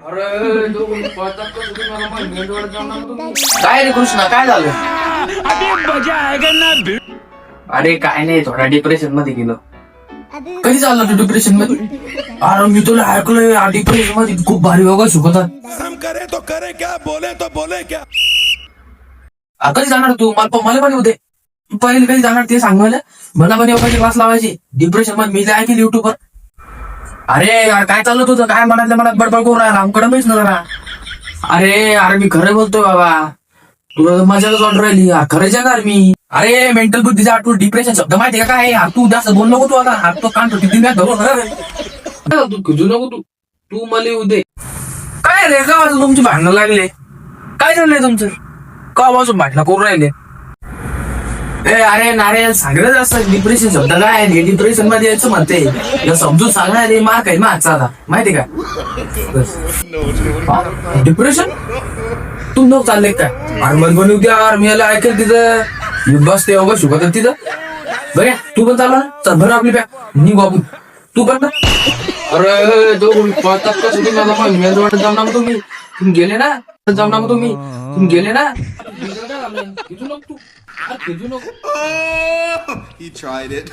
अरे तो पळतात का तुम्ही मला पण मेंढवाड्यात जाऊन ना तुम्ही. काय रे कृष्णा, काय झालं? अरे काय नाही, थोडा डिप्रेशन मध्ये गेलो. कधी झालं तू डिप्रेशन मध्ये? अरे मी तुला ऐकलंय डिप्रेशन मध्ये खूप भारी योगा शिकवतात. हम करे तो करे क्या, बोले तो बोले क्या. कधी जाणार तू? मला पण उदे पहिले कधी जाणार ते सांग मला पण योगाची क्लास लावायची डिप्रेशन मध्ये. मी काय केली युट्यूबवर. अरे यार काय चाललं तुझं? काय मनातल्या मनात बडबड करून राहिला? आमकडे बैस ना जरा. अरे मी खरं बोलतोय बाबा, तुला मजाच वाटून राहिली. खरं जगार मी. अरे मेंटल बुद्धीचा आठवण डिप्रेशन शब्द माहिती का काय? तू जास्त बोल नको तू आता. तो कान किती धरून तू खिजू नको, तू मला येऊ दे. काय रे गावाचं तुमची भांडणं लागले? काय झालंय तुमचं? गावाचं भांडणं करून राहिले? अरे नारे सांगत असं डिप्रेशन शब्द काय? डिप्रेशन मध्ये यायचं म्हणते समजून सांगणार रे. मार काय मागचा आता माहिती का? डिप्रेशन तू नको चाललंय काय? अरे मन बनवू द्या यार, मी याला ऐकेल तिथं बस ते अवघड शिकवतात तिथं. बघा तू पण चालला ना, चल भर आपली बॅग नि बाबू तू पण ना. अरे तो पळतात का तुम्ही मला पण मेंढवाड्यात जाऊन ना तुम्ही. तुम्ही गेले ना, जाऊन ना तुम्ही गेले ना. खिजू नको तू, खिजू नको. He tried it.